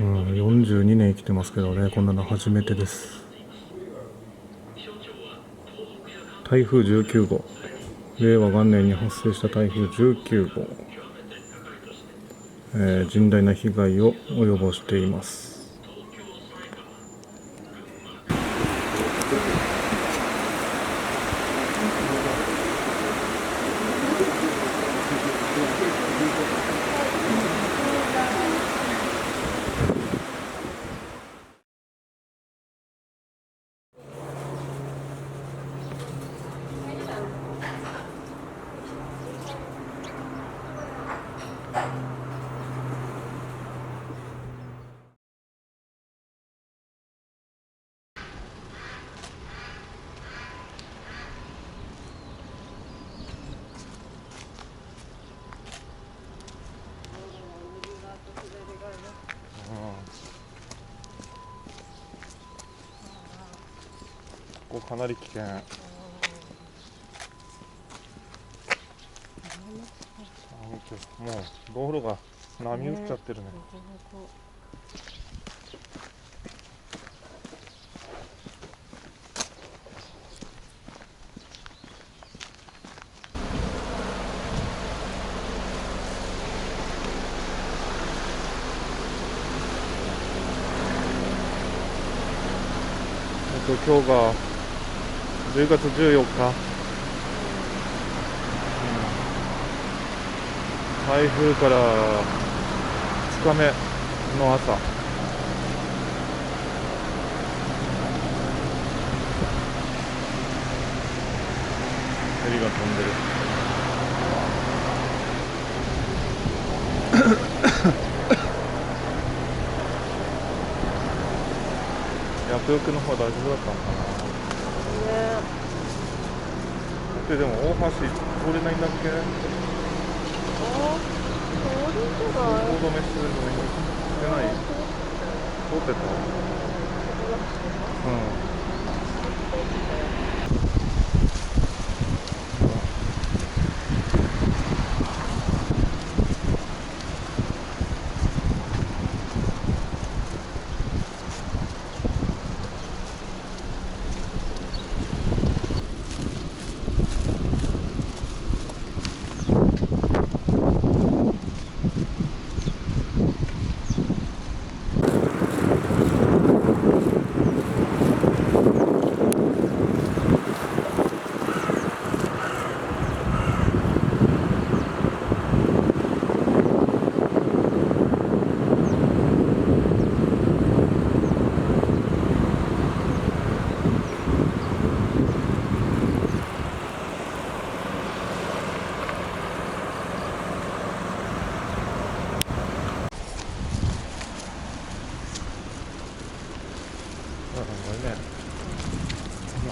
42年生きてますけどね、こんなの初めてです。台風19号、令和元年に発生した台風19号、甚大な被害を及ぼしています。ここかなり危険。もう道路が波打っちゃってるね。今日が10月14日、台風から2日目の朝、ヘリが飛んでる。薬浴の方は大丈夫だったのかな。でも大橋通れないんだっけ？通りじゃない？通止めしてるのにしてない？通ってた？うん。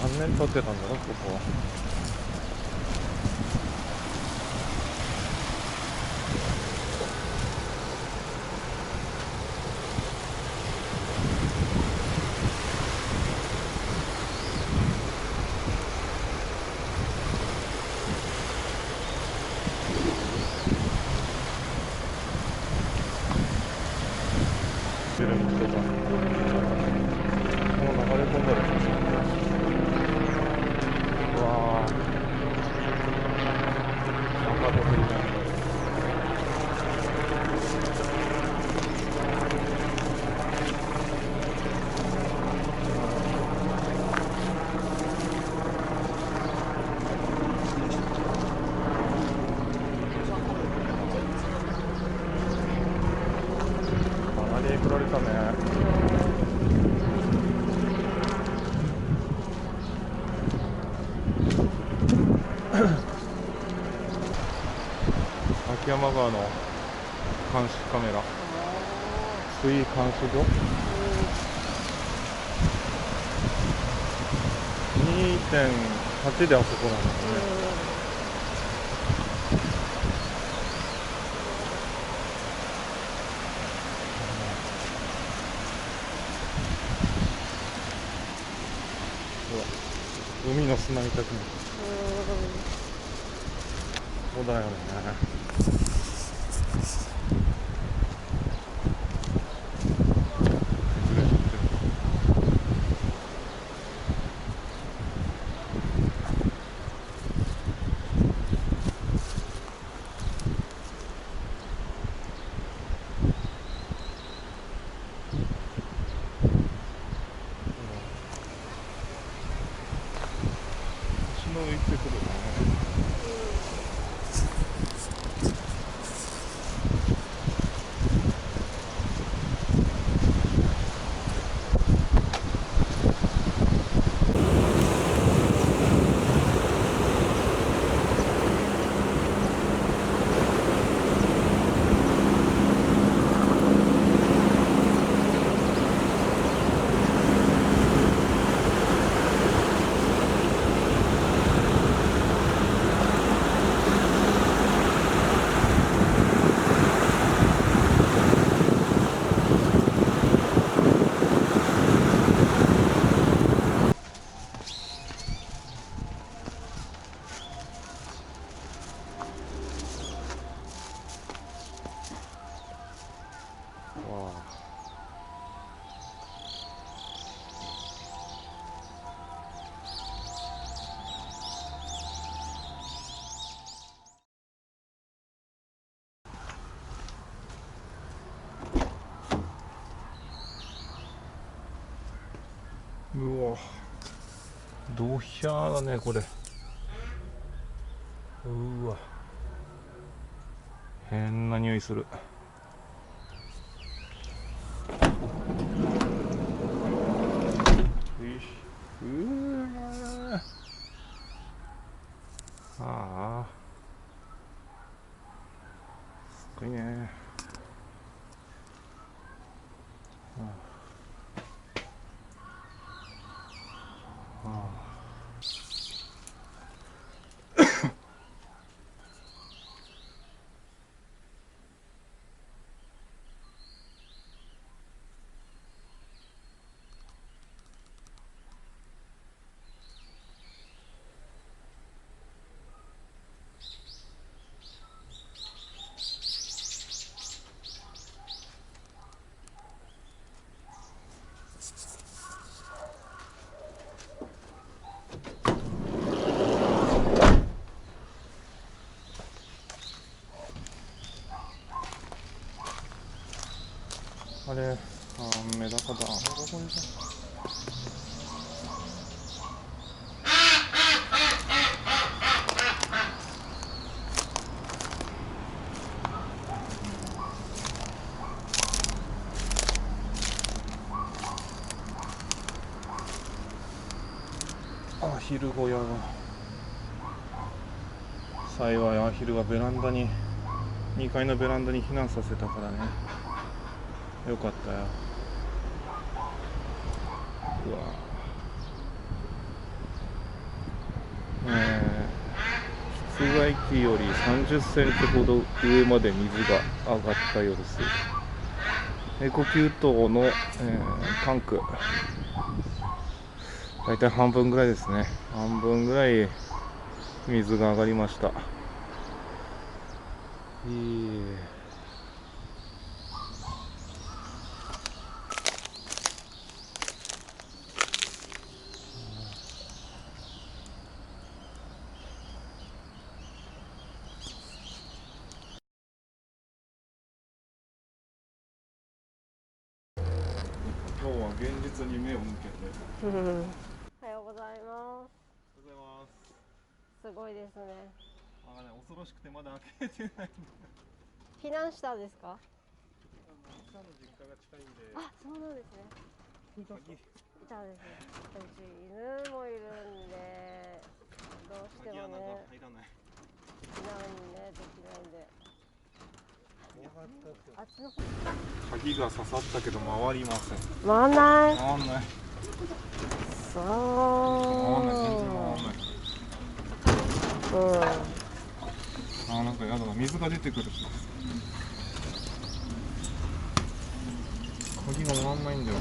何年経ってたんだろう、ここは。出る道とか、もう流れ込んだりしますよね。うわー、中と降りないんだよ。かなりえぐられたね。秋山川の監視カメラ、水位監視所、2.8 であそこなんですね。海の砂みたくなる。そうだよね。浮いてくるね。わあ、うわ、ドヒャーだねこれ。うわ、変な匂いする。うわ、ああ、すごいね。あれ、メダカだ。どこにいた？アヒル小屋が。幸いアヒルがベランダに、2階のベランダに避難させたからね。よかったよ。うわ、室外機より30センチほど上まで水が上がったようです。エコ給湯の、タンク、だいたい半分ぐらいですね。半分ぐらい水が上がりました。今日は現実に目を向けて。おはようございます。おはようございます。すごいですね。恐ろしくてまだ開けてない。避難したんですか？奥さんの実家が近いんで。あ、そうなんですね。いたですね。うち犬もいるんで、どうしてもね、入らない。避難ね、できないんで。あっちの方。鍵が刺さったけど回りません。回んない。回んない。そう。回んない、全然回んない。なんかやだな、水が出てくる。鍵が回んないんだよ。